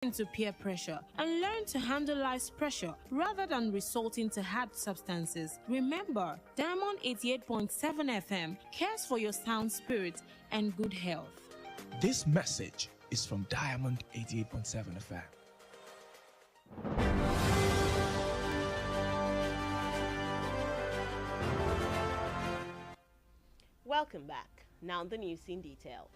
into peer pressure and learn to handle life's pressure rather than resorting to hard substances. Remember, Diamond 88.7 FM cares for your sound spirit and good health. This message is from Diamond 88.7 FM. Welcome back. Now the news in detail.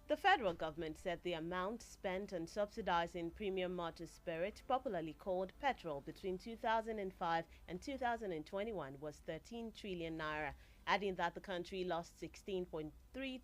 The federal government said the amount spent on subsidizing premium motor spirit, popularly called petrol, between 2005 and 2021 was 13 trillion naira, adding that the country lost 16.3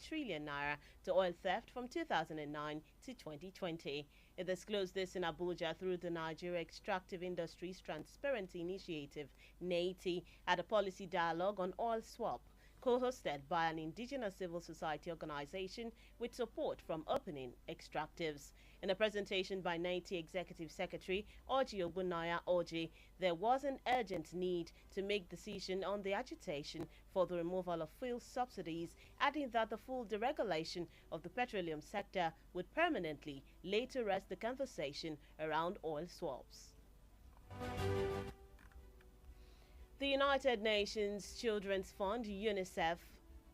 trillion naira to oil theft from 2009 to 2020. It disclosed this in Abuja through the Nigeria Extractive Industries Transparency Initiative, NAITI, at a policy dialogue on oil swap, co-hosted by an indigenous civil society organization with support from opening extractives. In a presentation by NAITI Executive Secretary Oji Ogbunaya Oji, there was an urgent need to make decision on the agitation for the removal of fuel subsidies, adding that the full deregulation of the petroleum sector would permanently lay to rest the conversation around oil swaps. The United Nations Children's Fund, UNICEF,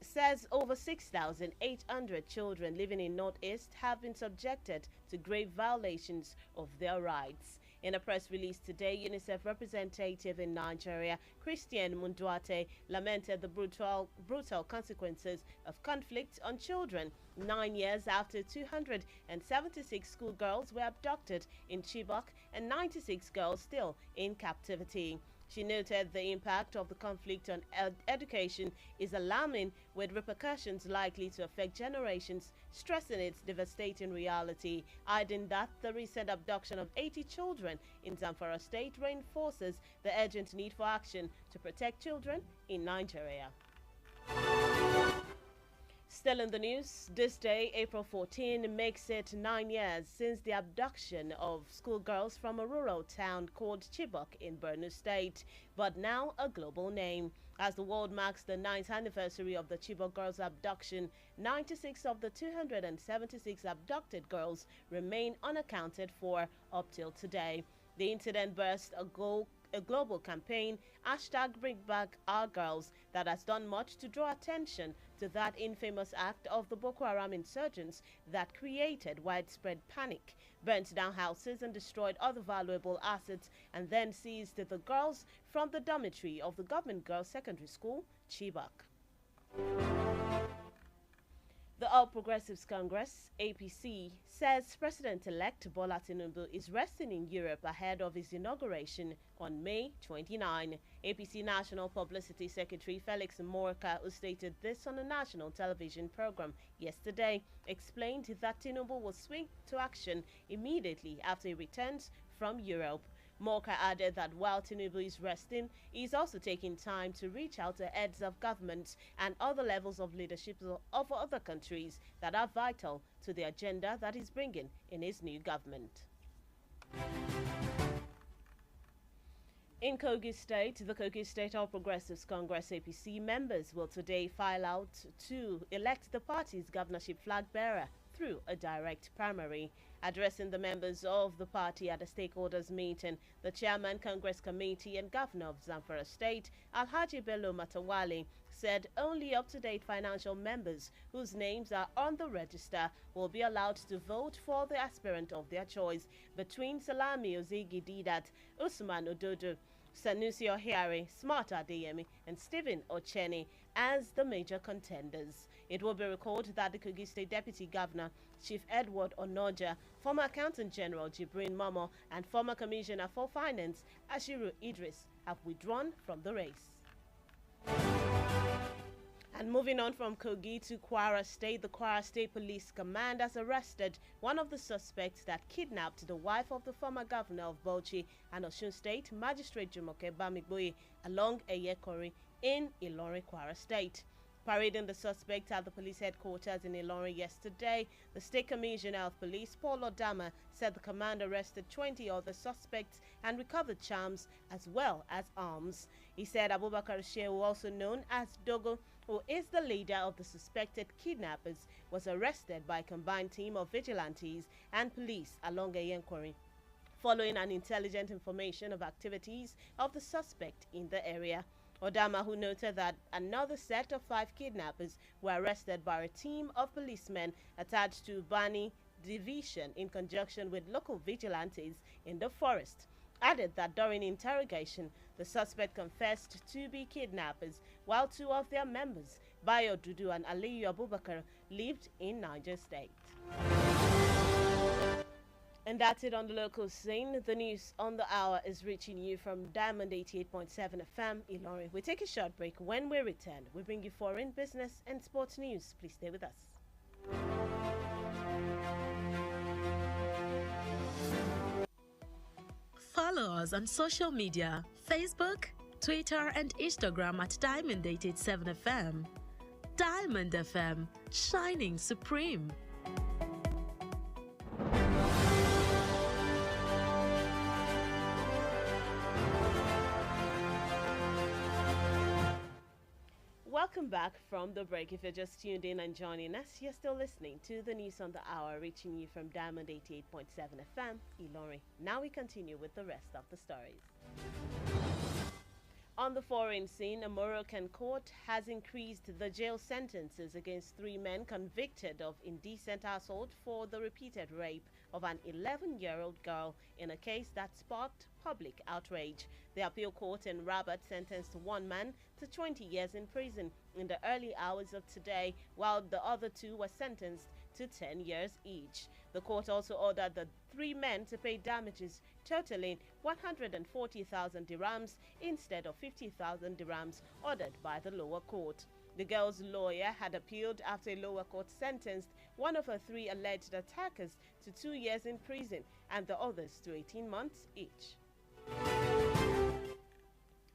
says over 6,800 children living in Northeast have been subjected to grave violations of their rights. In a press release today, UNICEF representative in Nigeria, Christian Munduate, lamented the brutal consequences of conflict on children 9 years after 276 schoolgirls were abducted in Chibok and 96 girls still in captivity. She noted the impact of the conflict on education is alarming, with repercussions likely to affect generations, stressing its devastating reality, adding that the recent abduction of 80 children in Zamfara State reinforces the urgent need for action to protect children in Nigeria. Still in the news, this day, April 14, makes it 9 years since the abduction of schoolgirls from a rural town called Chibok in Borno State, but now a global name. As the world marks the 9th anniversary of the Chibok girls' abduction, 96 of the 276 abducted girls remain unaccounted for up till today. The incident burst a global campaign, #BringBackOurGirls, that has done much to draw attention to that infamous act of the Boko Haram insurgents that created widespread panic, burnt down houses and destroyed other valuable assets, and then seized the girls from the dormitory of the Government Girls Secondary School, Chibok. The All Progressives Congress, APC, says President-elect Bola Tinubu is resting in Europe ahead of his inauguration on May 29. APC National Publicity Secretary Felix Morka, who stated this on a national television program yesterday, explained that Tinubu will swing to action immediately after he returns from Europe. Morka added that while Tinubu is resting, he is also taking time to reach out to heads of governments and other levels of leadership of other countries that are vital to the agenda that he's bringing in his new government. In Kogi State, the Kogi State All Progressives Congress APC members will today file out to elect the party's governorship flag bearer through a direct primary. Addressing the members of the party at a stakeholders meeting, the chairman, Congress Committee and Governor of Zamfara State, Alhaji Bello Matawale, said only up-to-date financial members whose names are on the register will be allowed to vote for the aspirant of their choice between Salami Ozigi Didat, Usman Ododo, Sanusi Ohiare, Smart Adeyemi, and Stephen Ocheni as the major contenders. It will be recalled that the Kogi State Deputy Governor, Chief Edward Onoja, former Accountant General Jibrin Momo, and former Commissioner for Finance, Ashiru Idris, have withdrawn from the race. And moving on from Kogi to Kwara State, the Kwara State Police Command has arrested one of the suspects that kidnapped the wife of the former governor of Bauchi and Osun State, Magistrate Jumoke Bamigboye, along Eyekori in Ilorin, Kwara State. Parading the suspect at the police headquarters in Ilorin yesterday, the State Commissioner of Police, Paul Odama, said the command arrested 20 other suspects and recovered charms as well as arms. He said Abubakar Shehu, also known as Dogo, who is the leader of the suspected kidnappers, was arrested by a combined team of vigilantes and police along Iroyin Ekunrere, following an intelligent information of activities of the suspect in the area. Odama, who noted that another set of 5 kidnappers were arrested by a team of policemen attached to Bani Division in conjunction with local vigilantes in the forest, added that during interrogation, the suspect confessed to be kidnappers, while 2 of their members, Bayo Dudu and Aliyu Abubakar, lived in Niger State. And that's it on the local scene. The news on the hour is reaching you from Diamond 88.7 FM, Ilorin. We take a short break. When we return, we bring you foreign business and sports news. Please stay with us. Follow us on social media, Facebook, Twitter and Instagram at Diamond 88.7 FM. Diamond FM, shining supreme. Welcome back from the break. If you're just tuned in and joining us, you're still listening to the news on the hour, reaching you from Diamond 88.7 FM, Ilorin. Now we continue with the rest of the stories. On the foreign scene, a Moroccan court has increased the jail sentences against 3 men convicted of indecent assault for the repeated rape of an 11-year-old girl in a case that sparked public outrage. The appeal court in Rabat sentenced 1 man to 20 years in prison in the early hours of today, while the other 2 were sentenced to 10 years each. The court also ordered the 3 men to pay damages totaling 140,000 dirhams instead of 50,000 dirhams ordered by the lower court. The girl's lawyer had appealed after a lower court sentenced one of her 3 alleged attackers to 2 years in prison and the others to 18 months each.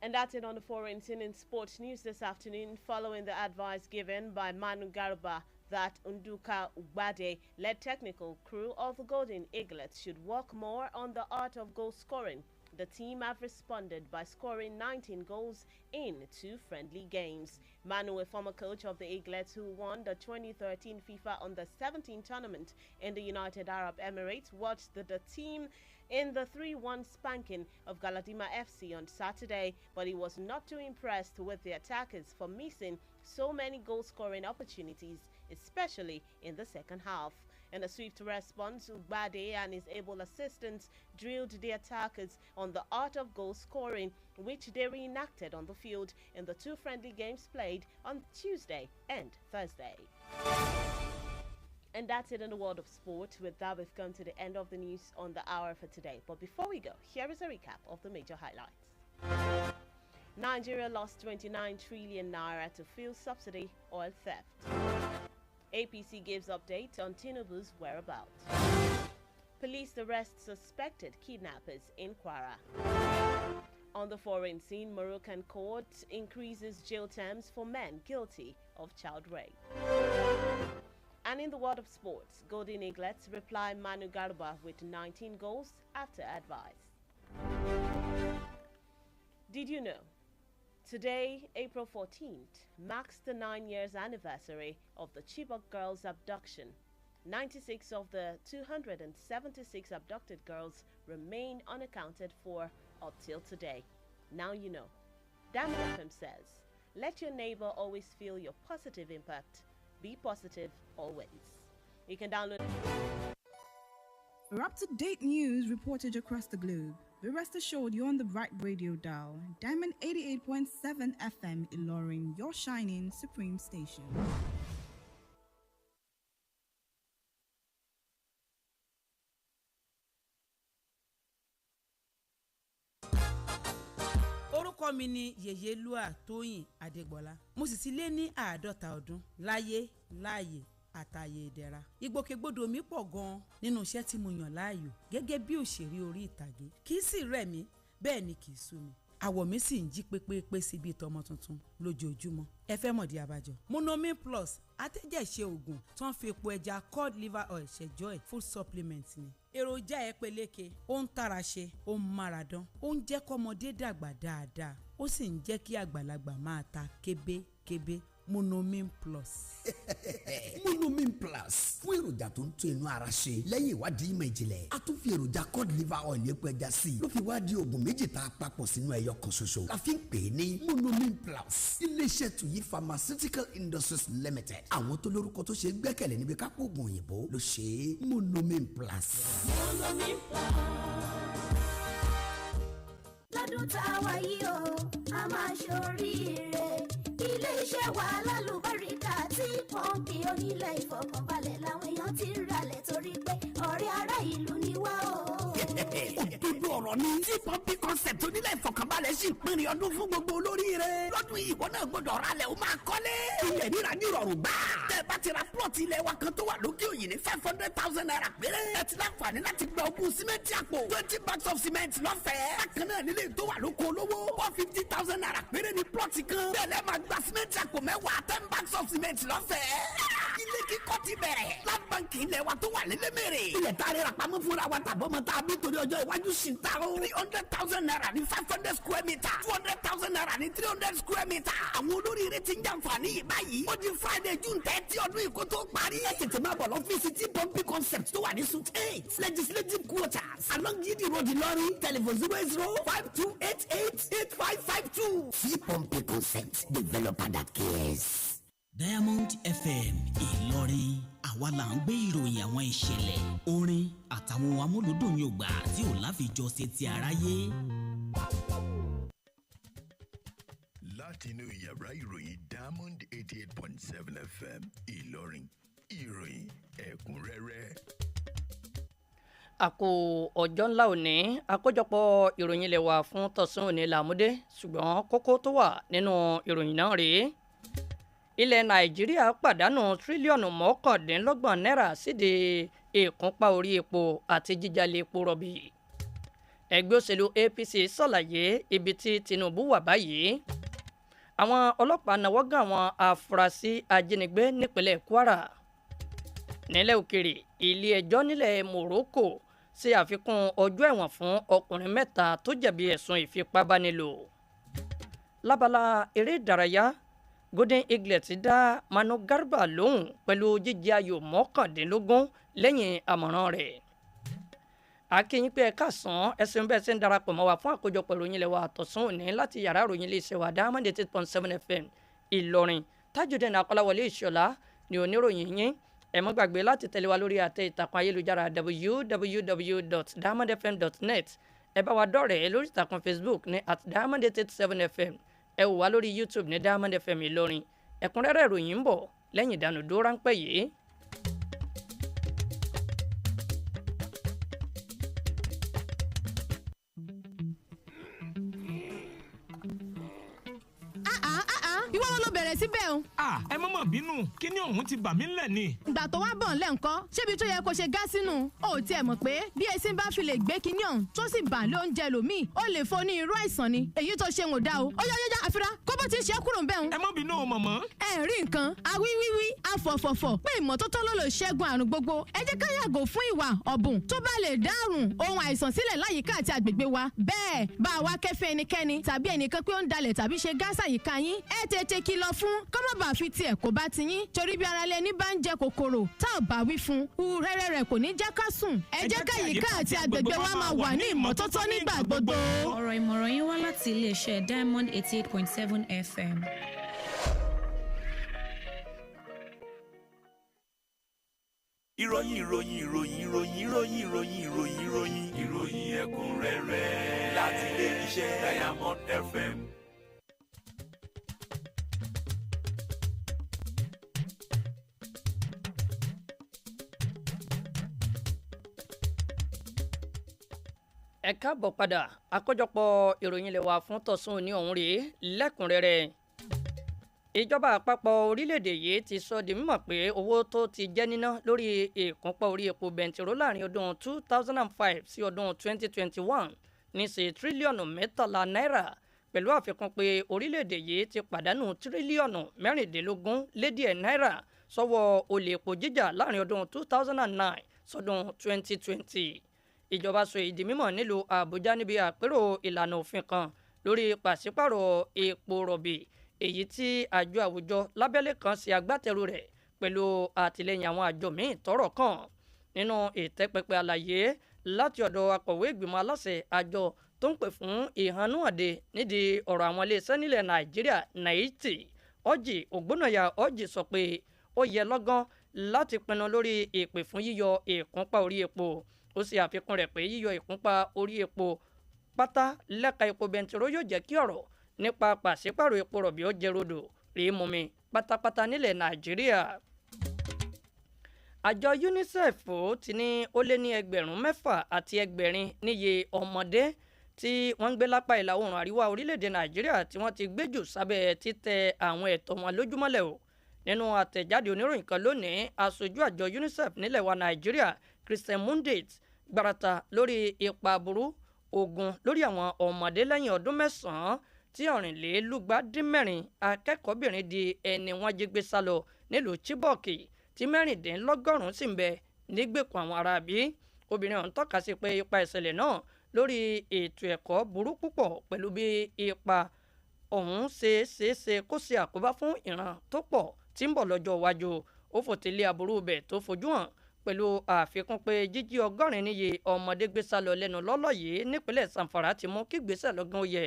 And that's it on the foreign scene. In sports news this afternoon, following the advice given by Manu Garba that Nduka Ubade-led technical crew of the Golden Eaglets should work more on the art of goal scoring, the team have responded by scoring 19 goals in 2 friendly games. Manu, a former coach of the Eaglets who won the 2013 FIFA Under-17 tournament in the United Arab Emirates, watched the team in the 3-1 spanking of Galadima FC on Saturday, but he was not too impressed with the attackers for missing so many goal-scoring opportunities, especially in the second half. In a swift response, Ubade and his able assistants drilled the attackers on the art of goal scoring, which they reenacted on the field in the 2 friendly games played on Tuesday and Thursday. And that's it in the world of sport. With that, we've come to the end of the news on the hour for today. But before we go, here is a recap of the major highlights. Nigeria lost 29 trillion naira to fuel subsidy oil theft. APC gives update on Tinubu's whereabouts. Police arrest suspected kidnappers in Kwara. On the foreign scene, Moroccan court increases jail terms for men guilty of child rape. And in the world of sports, Golden Eaglets reply Manu Garba with 19 goals after advice. Did you know? Today, April 14th, marks the 9 years anniversary of the Chibok girls' abduction. 96 of the 276 abducted girls remain unaccounted for up till today. Now you know. Diamond FM says, let your neighbor always feel your positive impact. Be positive always. You can download. For up-to-date news reported across the globe, be rest assured you're on the right radio dial. Diamond 88.7 FM Ilorin, your shining supreme station. Orúkọ mi ni Yèyélúà Tóyìn Adégbọlá. Mo sì ti lé ní 50 ọdún láyé láàyè àtàyè ìdẹ̀ra. Ìgbòkègbodò mi pọ̀ gan-an nínú iṣẹ́ tí mo yàn láàyò gẹ́gẹ́ bí òṣèré orí ìtàgé. Kì í sì rẹ̀ mí, bẹ́ẹ̀ ni kì í sú mi. Àwọ̀ mi sì ń jí pépépé sí bí tọmọ tuntun lójoojúmọ́. Ẹ fẹ́ mọ̀dí abájọ. Monomin Plus atẹ́jẹ̀ṣe oògùn tó ń fi epo ẹja cod liver oil ṣẹjọ́ ẹ̀ food supplement ni. Èròjà ẹ peléke, ó ń tara ṣe, ó ń mára dán, ó ń jẹ́ kọ́mọdé dàgbà dáadáa, ó sì ń jẹ́ kí àgbàlagbà máa ta kébékébé. Monomin Plus. Monomin Plus fún èròjà tó ń tún inú ara ṣe lẹ́yìn ìwádìí ìmọ̀ ìjìnlẹ̀ a tún fi èròjà cod liver oil epo ẹja sí i ló fi wá di oògùn méjì tá a papọ̀ sínú ẹyọ kan ṣoṣo la fi ń pè é ní Monomin Plus iléeṣẹ́ tuyi pharmaceutical industries limited àwọn tó lórúkọ tó ṣe gbẹ́kẹ̀lé níbi kápò oògùn òyìnbó ló ṣe é Monomin Plus. Monomin Plus. lọ́dún tá a wà yìí o a máa ṣoríire ilé-iṣẹ́ wa lálùbáríkà tí pọ́ǹpì onílẹ̀ ìfọkànbalẹ̀ làwọn èèyàn ti ń ralẹ̀ torí pé ọ̀rẹ́ ará ìlú ni wá o. òdodo ọ̀rọ̀ ni tí pọ́ǹpì concept onílẹ̀ ìfọkànbalẹ̀ sì ń pinrin ọdún fún gbogbo olóríire lọ́dún yìí ìwọ náà gbọ́dọ̀ ralẹ̀ o máa kọ́lé ilẹ̀ ríra ní ìrọ̀rùn gbà tẹ́ bá ti ra plọ̀tì ilẹ̀ wa kan tó wà lókè òyìn ní 500,000 naira péré ẹ ti láǹfààní láti gba ogún símẹ́ǹtì àpò 20 bags of cement lọ́fẹ̀ẹ́ bákan náà nílé tó wà lóko olówó 450,000 naira péré ní plọ̀tì kan bẹ́ẹ̀ lẹ́ máa gba símẹ́ǹtì àpò mẹ́wàá 10 bags of cement lọ́fẹ̀ẹ́ ilé kíkọ́ ti bẹ̀rẹ̀ Land Bank ilẹ̀ wa tó wà lélẹ́mẹ̀rẹ̀ ilẹ̀ tá a rẹ̀ rà pamọ́ fúnra wa tàbọ́mọ tá a bí torí ọjọ́ iwájú sí ta o 300,000 naira ní 500 square meter 200,000 naira ní 300 square meter àwọn olóríire ti ń jàǹfààní yìí báyìí ó di Friday June 30 ọdún ìkó tó parí ẹ tètè máa bọ̀ lọ́fíìsì tí pọ́ǹpì concept tó wà ní suite 8 legislative quarters along Yidi Road Ìlọrin telephone 08052888552 tí pọ́ǹpì concept developer that cares. Diamond FM Ìlọrin àwa là ń gbé ìròyìn àwọn ìṣẹ̀lẹ̀ orin àtàwọn amúlùdùn yògbà tí ò láfijọ́ ṣe ti aráyé. láti inú yàrá ìròyìn Diamond 88.7 FM Ìlọrin ìròyìn ẹ̀kúnrẹ́rẹ́. àkó ọjọ́ ńlá òní àkójọpọ̀ ìròyìn ilé wa fún tọ̀sán òní làmúdé ṣùgbọ́n kókó tó wà nínú ìròyìn náà rèé. ilẹ̀ Nàìjíríà pàdánù tírílíọ̀nù 29 náírà sídìí ìkúnpá orí epo àti jíjalè epo rọ̀bì. ẹgbẹ́ òṣèlú APC ṣàlàyé ibi tí Tinubu wà báyìí. àwọn ọlọ́pàá náwó gan àwọn afurasí ajínigbé nípínlẹ̀ Kwara. nílẹ̀ òkèrè ilé ẹjọ́ nílẹ̀ Morocco ṣe àfikún ọjọ́ ẹ̀wọ̀n fún ọkùnrin 3 tó jẹ̀bi ẹ̀sùn ìfipábánilò. lábala eré ìdárayá Golden Eagles dá Manu Garba lóhùn pẹ̀lú jíjẹ ayò 19 lẹ́yìn àmọ̀ràn rẹ̀. akínyìn pé ẹ̀ka sàn ẹ̀sìn bẹ́ẹ̀ ṣe ń darapọ̀ mọ́ wa fún àkójọpọ̀ ìròyìn ilẹ̀ wa àtọ̀sán òní láti yàrá ìròyìn iléeṣẹ́ wa Diamond 88.7 FM Ìlọrin Tajudeen Akolawole Ishola ni oníròyìn yín ẹ má gbàgbé láti tẹ̀lé wa lórí àtẹ ìtàkùn ayélujára www.diamondfm.net ẹ bá wa dọ̀rẹ́ lórí ìtàkùn Facebook ní @diamond87fm ẹ wò wá lórí YouTube ní Diamond FM Ìlọrin ẹ̀kúnrẹ́rẹ́ ìròyìn ń bọ̀ lẹ́yìn ìdánudúró ráńpẹ́ yìí. ìwọ wọn ló bẹ̀rẹ̀ síbẹ̀ o. ẹ má mà bínú kí ni òun ti bà mí ńlẹ̀ ni. ìgbà tó wá bọ̀ ńlẹ̀ ńkọ́ ṣébi tó yẹ kó ṣe gá sínú o ò tiẹ̀ mọ̀ pé bí esin bá fi lè gbé kinní ọ̀hún tó sì bà lé oúnjẹ lòmíì ó lè fo ní irú àìsàn ni èyí tó ṣe ń ò dá o ó yá àfira kó bó ti ń ṣe é kúrò ń bẹ̀ ń. ẹ má bínú o mọ̀mọ́. ẹ rí nǹkan awíwíwí afọ̀fọ̀fọ̀ pé ìmọ́tótó ló lè ṣẹ́gun àrùn gbogbo ẹ jẹ́ ká yàgò fún ìwà ọ̀bùn tó bá lè dárùn ohun àìsàn sílẹ̀ láyìíká àti àgbègbè wa bẹ́ẹ̀ bá wa kẹ́fẹ́ ẹnikẹ́ni tàbí ẹnìkan pé ó ń dalẹ̀ tàbí ṣe gáàsà yìíká yín ẹ tètè kìlọ̀ fún kọ́mọ̀bà fi tiẹ̀ kó bá ti yín torí bí ara lẹni bá ń jẹ kòkòrò tá ò bá wí fún urẹ́rẹ́ rẹ̀ kò ní jẹ́ ká sùn ẹ jẹ́ ká yìíká àti àgbègbè wa máa wà ní ìmọ́tótó nígbà gbogbo. ọ̀rọ̀ ìmọ̀ràn yín wá láti iléeṣẹ́ Diamond 88.7 FM. ìròyìn ẹ̀kúnrẹ́rẹ́ láti iléeṣẹ́ Diamond FM. ẹ káàbọ̀ padà àkójọpọ̀ ìròyìn ilé wa fún tọ̀sán òní ọ̀hún rèé lẹ́kùnrẹ́rẹ́. ìjọba àpapọ̀ orílẹ̀-èdè yìí ti sọ di mímọ̀ pé owó tó ti jẹ́ níná lórí ìkúnpá orí epo bẹntiró láàrin ọdún 2005 sí ọdún 2021 ní sí tírílíọ̀nù 13 náírà pẹ̀lú àfikún pé orílẹ̀-èdè yìí ti pàdánù tírílíọ̀nù 16 lé díẹ̀ náírà sọ́wọ́ olè epo jíjà láàrin ọdún 2009 sọdún 2020. ìjọba sọ èyí di mímọ̀ nílùú Àbújá níbi àpérò ìlànà òfin kan lórí pàṣípàrọ̀ epo rọ̀bì èyí tí àjọ àwùjọ lábẹ́lé kan ṣe agbátẹrù rẹ̀ pẹ̀lú àtìlẹ́yìn àwọn àjọ míì tọ́rọ̀ kàn. Nínú ìtẹ́pẹpẹ àlàyé láti ọ̀dọ̀ akọ̀wé ìgbìmọ̀ aláṣẹ àjọ tó ń pè fún ìhànúhànde nídìí ọ̀rọ̀ àwọn iléeṣẹ́ nílẹ̀ Nàìjíríà NAITI, Orji Ògbónàyà Orji sọ pé ó yẹ lọ́gán láti pinnu lórí ìpè fún yíyọ ìkúnpá orí epo. Ó ṣe àfikún rẹ̀ pé yíyọ ìkúnpá orí epo pátá lẹ́ka epo bẹntiró yóò jẹ́ kí ọ̀rọ̀ nípa pàṣípàrọ̀ epo rọ̀bì ó jẹ́ rodò rí mumi pátápátá nílẹ̀ Nàìjíríà. Àjọ UNICEF ti ní ó lé ní 6,800 níye ọmọdé tí wọ́n ń gbé lápá ìlà oòrùn àríwá orílẹ̀-èdè Nàìjíríà tí wọ́n ti gbéjù sábẹ́ títẹ̀ àwọn ẹ̀tọ́ wọn lójúmọ́lẹ̀ o. Nínú àtẹ̀jáde oníròyìn kan lónìí, aṣojú àjọ UNICEF nílẹ̀ wa Nàìjíríà Christian Mundet gbarata lórí ipa aburú ogun lórí àwọn ọmọdé lẹ́yìn ọdún 9 tí 416 akẹ́kọ̀ọ́bìnrin di ẹni wọ́n jí gbé sálọ nílùú Chibok tí 16 sì ń bẹ nígbèkùn àwọn aráabí. Obìnrin ọ̀hún tọ́ka sí pé ipa ìṣẹ̀lẹ̀ náà lórí ètò ẹ̀kọ́ burú púpọ̀ pẹ̀lú bí ipa ọ̀hún ṣe kó ṣe àkóbá fún ìran tó pọ̀ tí ń bọ̀ lọ́jọ́ iwájú. Ó fòtílé aburú bẹ̀ tó fojú hàn pẹ̀lú àfikún pé jíjí 100 níye ọmọdé gbé sálọ lẹ́nu lọ́lọ́ yìí nípínlẹ̀ Zamfara ti mú kí ìgbésẹ̀ lọ́gán ó yẹ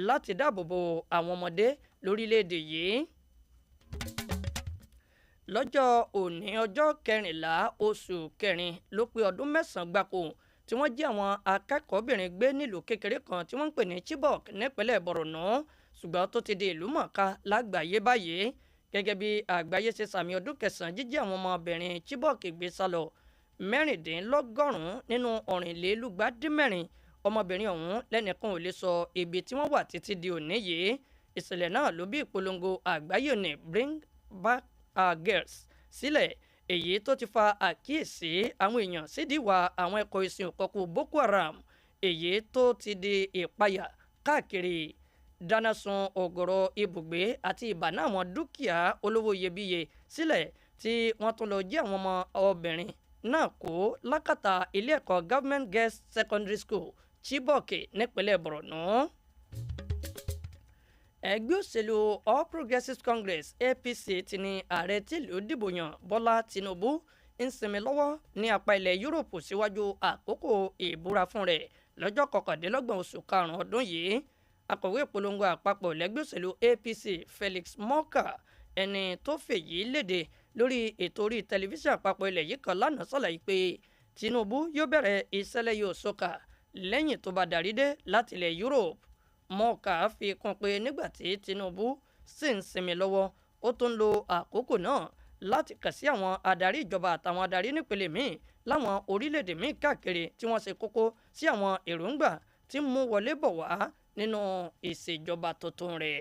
láti dáàbòbò àwọn ọmọdé lórílẹ̀‐èdè yìí. Lọ́jọ́ òní ọjọ́ 14 oṣù kẹrin ló pé ọdún 9 gbáko tí wọ́n jí àwọn akẹ́kọ̀ọ́bìnrin gbé nílùú kékeré kan tí wọ́n ń pè ní Chibok nípínlẹ̀ Borno, ṣùgbọ́n tó ti di ìlú mọ̀ọ́ká lágbàáyé báyìí. Gẹ́gẹ́ bí àgbáyé ṣe sàmì ọdún 9 jíjí àwọn ọmọbìnrin Chibok gbé sálọ 16 nínú 416 ọmọbìnrin ọ̀hún lẹ́nìkan ò lè sọ ibi tí wọ́n wà títí di òní yìí. Ìṣẹ̀lẹ̀ náà ló bí ìpolongo àgbáyé ní Bring Back Our Girls sílẹ̀, èyí tó ti fa àkíyèsí àwọn èèyàn sídìí ìwà àwọn ẹ̀kọ́ ìsìn òkọ̀kù Boko Haram, èyí tó ti di ìpayà káàkiri dáná sun ọ̀gọ̀rọ̀ ibùgbé àti ìbànú àwọn dúkìá olówó iyebíye sílẹ̀ tí wọ́n tún lọ jí àwọn ọmọ obìnrin náà kó lákàtà ilé ẹ̀kọ́ Government Girls Secondary School Chibok nípínlẹ̀ Borno. Ẹgbẹ́ òṣèlú All Progressives Congress APC ti ní ààrẹ tìlú dìbò yàn Bọ́lá Tinubu ń sinmi lọ́wọ́ ní apá ilẹ̀ Yúróòpù síwájú àkókò ìbúra fún rẹ̀ lọ́jọ́ 29 oṣù karùn-ún ọdún yìí. Akọ̀wé ìpolongo àpapọ̀ lẹ́gbẹ́ òṣèlú APC Felix Morka, ẹni tó fèyí léde lórí ètò orí tẹlifíṣàn àpapọ̀ ilẹ̀ yìí kan lánàá ṣàlàyé pé Tinubu yóò bẹ̀rẹ̀ iṣẹ́ lẹ́yìn òṣòkà lẹ́yìn tó bá darí dé láti ilẹ̀ Europe. Morka fi kún pé nígbà tí Tinubu sì ń sinmi lọ́wọ́, ó tún ń lo àkókò náà láti kàn sí àwọn adarí ìjọba àtàwọn adarí nípele míì láwọn orílẹ̀-èdè míì káàkiri tí wọ́n ṣe kókó sí àwọn èròǹgbà tí mú wọlé bọ̀ wá nínú ìṣèjọba tuntun rẹ̀.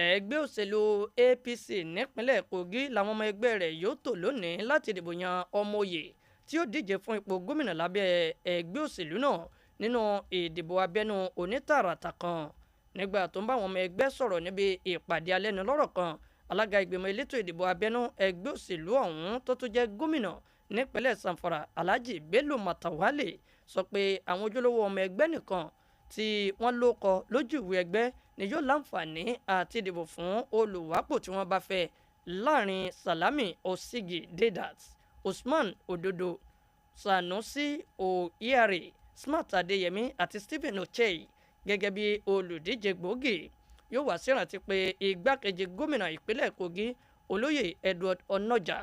Ẹgbẹ́ òṣèlú APC nípínlẹ̀ Kogi làwọn ọmọ ẹgbẹ́ rẹ̀ yóò tò lónìí láti dìbò yan ọmọ òye tí ó díje fún ipò gómìnà lábẹ́ ẹgbẹ́ òṣèlú náà nínú ìdìbò abẹ́nú onítàràtà kan. Nígbà tó ń bá àwọn ọmọ ẹgbẹ́ sọ̀rọ̀ níbi ìpàdé alẹ́nulọ́rọ̀ kan, alága ìgbìmọ̀ elétò ìdìbò abẹ́nú ẹgbẹ́ òṣèlú ọ̀hún tó tún jẹ́ gómìnà nípínlẹ̀ Zamfara Alhaji Bello Matawale sọ pé àwọn ojúlówó ọmọ ẹgbẹ́ nìkan tí wọ́n ló kọ lójú ìwé ẹgbẹ́ ni yóò láǹfààní àti dìbò fún olùwápò tí wọ́n bá fẹ́ láàrin Salami Osigi Dedat, Usman Ododo, Sanusi Oyere, Smart Adeyemi àti Stephen Ochei gẹ́gẹ́ bí olùdíje gbòógì. Yóò wá sírántí pé igbákejì gómìnà ìpínlẹ̀ Kogi olóyè Edward Onoja,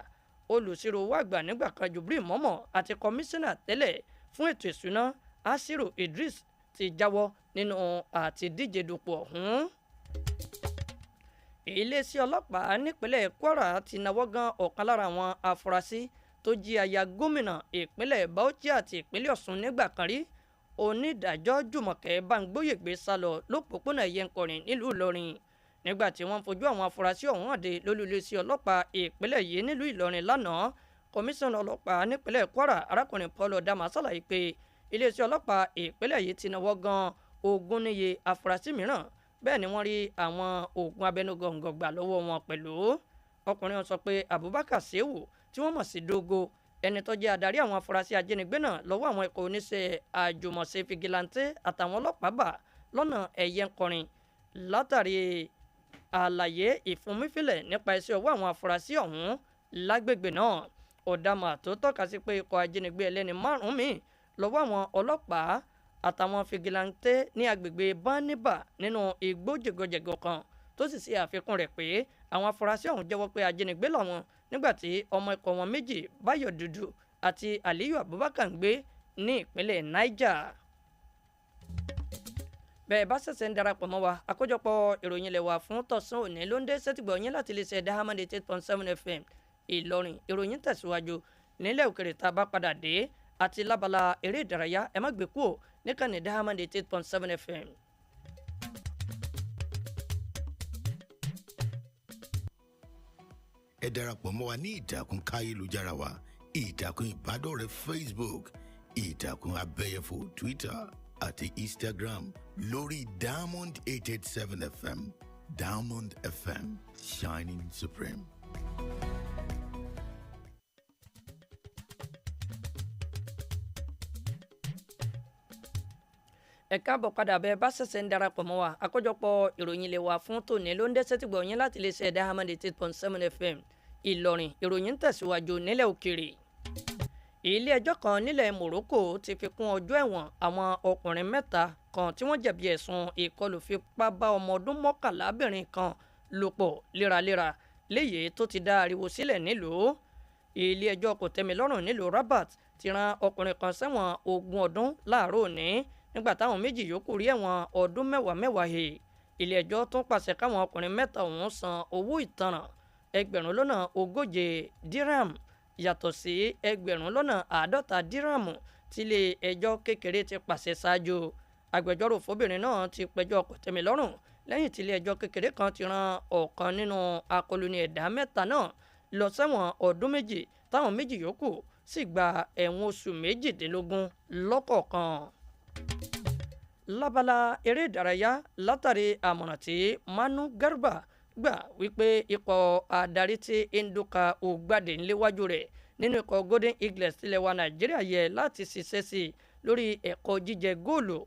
olùsirò owó àgbà nígbà kan Jubril Momo àti kọmíṣánná tẹ́lẹ̀ fún ètò ìṣúná Asiru Idris ti jáwọ́ nínú àti díje dupò ọ̀hún. Iléeṣẹ́ ọlọ́pàá nípínlẹ̀ Kwara ti náwó gan ọ̀kan lára àwọn afurasí tó jí aya gómìnà ìpínlẹ̀ Bauchi àti ìpínlẹ̀ Ọ̀ṣun nígbà kan rí, onídàájọ́ Jùmọ̀kẹ́ Báńgbóyè gbé sálọ lópòpónà Ẹ̀yẹ́nkọrin nílùú Ìlọrin. Nígbà tí wọ́n fojú àwọn afurasí ọ̀hún hàn dé lólú iléeṣẹ́ ọlọ́pàá ìpínlẹ̀ yìí nílùú Ìlọrin lánàá, kọmíṣánná ọlọ́pàá nípínlẹ̀ Kwara arákùnrin Paul Odama ṣàlàyé pé iléeṣẹ́ ọlọ́pàá ìpínlẹ̀ yìí ti náwó gan 20 níye afurasí mìíràn, bẹ́ẹ̀ ni wọ́n rí àwọn oògùn abẹnugọ̀ngọ̀ gbà lọ́wọ́ wọn pẹ̀lú. Ọkùnrin wọn sọ pé Abubakar Sehu tí wọ́n mọ̀ sí Dogo, ẹni tó jẹ́ adarí àwọn afurasí ajínigbé náà lọ́wọ́ àwọn ikọ̀ oníṣẹ́ àjùmọ̀ṣe fìgìláńtẹ́ àtàwọn ọlọ́pàá bà lọ́nà Ẹ̀yẹ́nkọrin látàrí àlàyé ìfúnmífilẹ̀ nípa iṣẹ́ ọwọ́ àwọn afurasí ọ̀hún lágbègbè náà. Ọ̀dàmà tó tọ́ka sí pé ikọ̀ ajínigbé ẹlẹ́ni márùn-ún míì lọ́wọ́ àwọn ọlọ́pàá àtàwọn fìgìláńtẹ́ ní agbègbè Báníbà nínú igbó jẹgọjẹgọ kan tó sì ṣe àfikún rẹ̀ pé àwọn afurasí ọ̀hún jẹ́wọ́ pé ajínigbé làwọn nígbàtí ọmọ ikọ̀ wọn méjì Báyọ̀ Dúdú àti Aliyu Abubakar ń gbé ní ìpínlẹ̀ Niger. Bẹ́ẹ̀ bá ṣẹ̀ṣẹ̀ ń darapọ̀ mọ́ wa àkójọpọ̀ ìròyìn ilẹ̀ wa fún tọ̀sán òní ló ń dé sétígbọ̀ yín láti lè ṣe Diamond 88.7 FM Ìlọrin. Ìròyìn tẹ̀síwájú nílẹ̀ òkèrè tá a bá padà dé àti lábala eré ìdárayá ẹ má gbé kúò níkànnì Diamond 88.7 FM. Ẹ darapọ̀ mọ́ wa ní ìtàkùn káyélujára wa ìtàkùn ìbádọ́rẹ̀ẹ́ Facebook ìtàkùn abẹ́yẹfò Twitter àti Instagram lórí Diamond 887 FM Diamond FM Shining Supreme. Ẹ káàbọ̀ padà bẹ́ẹ̀ bá ṣẹ̀ṣẹ̀ ń darapọ̀ mọ́ wa àkójọpọ̀ ìròyìn ilé wa fún tòní ló ń dé sétígbọ̀ yín láti lè ṣe Diamond 88.7 FM Ìlọrin. Ìròyìn tẹ̀síwájú nílẹ̀ òkèrè. Ilé ẹjọ́ kan nílẹ̀ Morocco ti fi kún ọjọ́ ẹ̀wọ̀n àwọn ọkùnrin mẹ́ta kan tí wọ́n jẹ̀bi ẹ̀sùn ìkọlù fipá bá ọmọ ọdún mọ́kànlábìnrin kan lò pọ̀ léraléra léyìí tó ti dá ariwo sílẹ̀ nílùú. Ilé ẹjọ́ kòtẹ́milọ́rùn nílùú Rabat ti rán ọkùnrin kan sẹ́wọ̀n 20 ọdún láàárọ̀ òní nígbà táwọn méjì yòókù rí ẹ̀wọ̀n ọdún mẹ́wàá he. Ilé ẹjọ́ tún pàṣẹ káwọn ọkùnrin mẹ́ta ọ̀hún san owó ìtanràn 140 dirham yàtọ̀ sí 50 dirham tí ilé ẹjọ́ kékeré ti pàṣẹ ṣáájú. Agbẹjọ́rò fóbìnrin náà ti pẹjọ́ kòtẹ́milọ́rùn lẹ́yìn tí ilé ẹjọ́ kékeré kan ti rán ọ̀kan nínú akọlùní ẹ̀dá mẹ́ta náà lọ sẹ́wọ̀n ọdún 2 táwọn méjì yòókù sì gba ẹ̀wọ̀n oṣù 18 lọ́kọ̀ọ̀kan. Lábala eré ìdárayá látàrí àmọ̀ràn tí Manu Garba gbà wípé ikọ̀ adarí tí Nduka Ugbade ń léwájú rẹ̀ nínú ikọ̀ Golden Eagles tilẹ̀ wa Nàìjíríà yẹ láti ṣiṣẹ́ sí lórí ẹ̀kọ́ jíjẹ góòlù.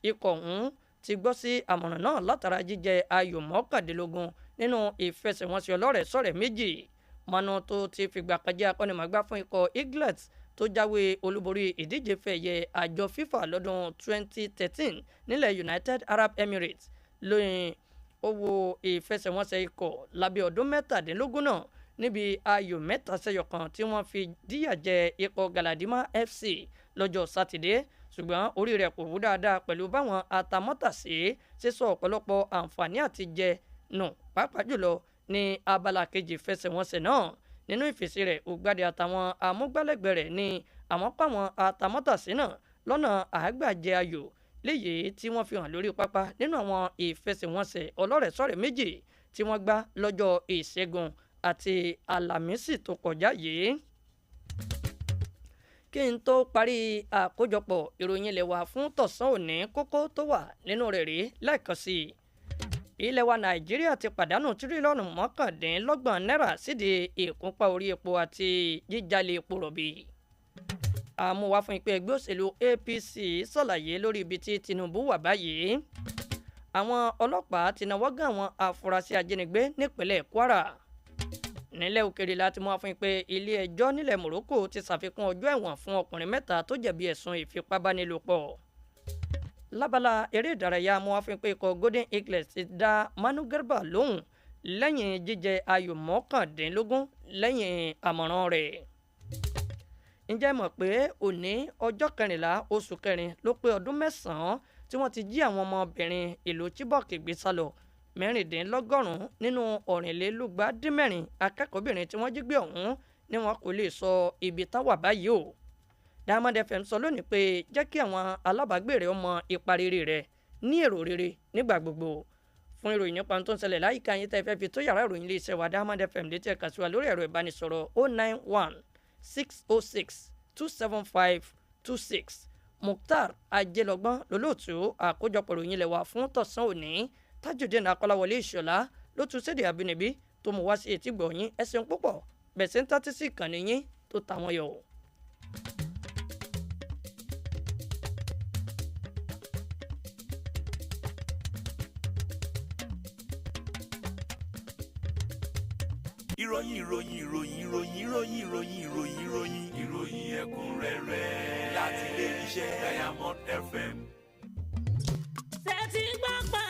Ikọ̀ ọ̀hún ti gbọ́ sí àmọ̀ràn náà látara jíjẹ ayò 19 nínú ìfẹsẹ̀wọnsẹ̀ ọlọ́rẹ̀ẹ́sọ̀rẹ́ méjì. Manu tó ti fìgbà kan jẹ́ akọ́nimọ̀ọ́gbá fún ikọ̀ Eagles tó jáwé olúborí ìdíje fẹ̀yẹ àjọ FIFA lọ́dún 2013 nílẹ̀ United Arab Emirates lóyìn owó ìfẹsẹ̀wọnsẹ̀ ikọ̀ lábẹ́ ọdún 17 náà níbi ayò 3-1 tí wọ́n fi díyà jẹ ikọ̀ Galadima FC lọ́jọ́ Sátidé, ṣùgbọ́n orí rẹ̀ kò wú dáadáa pẹ̀lú báwọn atamọ́tàsé ṣe sọ ọ̀pọ̀lọpọ̀ àǹfààní àti jẹ nù pàápàá jùlọ ní abala kejì ìfẹsẹ̀wọnsẹ̀ náà. Nínú ìfèsì rẹ̀ Ugbade àtàwọn amúgbálẹ́gbẹ̀ẹ́ rẹ̀ ní àwọn pàwọn atamọ́tàsí náà lọ́nà àgbàjẹ ayò léyìí tí wọ́n fi hàn lórí pápá nínú àwọn ìfẹsẹ̀wọnsẹ̀ ọlọ́rẹ̀ẹ́sọ̀rẹ́ méjì tí wọ́n gbá lọ́jọ́ Ìṣẹ́gun àti Àlàmísì tó kọjá yìí. Kí n tó parí àkójọpọ̀ ìròyìn ilẹ̀ wa fún tọ̀sán òní kókó tó wà nínú rẹ̀ rí lẹ́ẹ̀kan sí i. Ilẹ̀ wa Nàìjíríà ti pàdánù tírílíọ̀nù 29 náírà sídìí ìkúnpá orí epo àti jíjalè epo rọ̀bì. Àmúwá fún ìpè ẹgbẹ́ òṣèlú APC ṣàlàyé lórí ibi tí Tinubu wà báyìí. Àwọn ọlọ́pàá ti náwó gan àwọn afurasí ajínigbé nípínlẹ̀ Kwara. Nílẹ̀ òkèrè láti mú wá fún ìpè ilé ẹjọ́ nílẹ̀ Morocco ti ṣàfikún ọjọ́ ẹ̀wọ̀n fún ọkùnrin 3 tó jẹ̀bi ẹ̀sùn ìfipábánilòpọ̀. Lábala eré ìdárayá mú wá fún pé ikọ̀ Golden Eagles ti dá Manu Garba lóhùn lẹ́yìn jíjẹ ayò 19 lẹ́yìn àmọ̀ràn rẹ̀. Ǹjẹ́ mọ̀ pé òní ọjọ́ 14 oṣù kẹrin ló pé ọdún 9 tí wọ́n ti jí àwọn ọmọbìnrin ìlú Chibok gbé sálọ 16 nínú 426 akẹ́kọ̀ọ́bìnrin tí wọ́n jí gbé ọ̀hún ni wọn kò lè sọ ibi tán wà báyìí o. Diamond FM sọ lónìí pé jẹ́ kí àwọn alábàágbé rẹ̀ mọ ipa rere rẹ̀ ní èrò rere nígbà gbogbo. Fún ìròyìn nípa tó ń ṣẹlẹ̀ láyìíká yín tẹ́ fẹ́ fi tó yàrá ìròyìn ilé iṣẹ́ wa Diamond FM létí ẹ̀ka sí wa lórí ẹ̀rọ ìbánisọ̀rọ̀ 091-606-27526. Mukhtar Ajẹ́lọ́gbọ́n lólóòtú àkójọpọ̀ ìròyìn ilẹ̀ wa fún tọ̀sán òní. Tajudeen Akolawole Ishola ló tún sédè àbínibí tó mú wá sí etí gbọ̀nyín. Ẹ ṣeun púpọ̀ bẹ̀sẹ̀ ń tàtí sí ìkànnì yín tó tàwọn yọ̀. ìròyìn ẹ̀kúnrẹ́rẹ́ láti ilé iṣẹ́ Diamond FM. tẹ́tí gbọ́ pé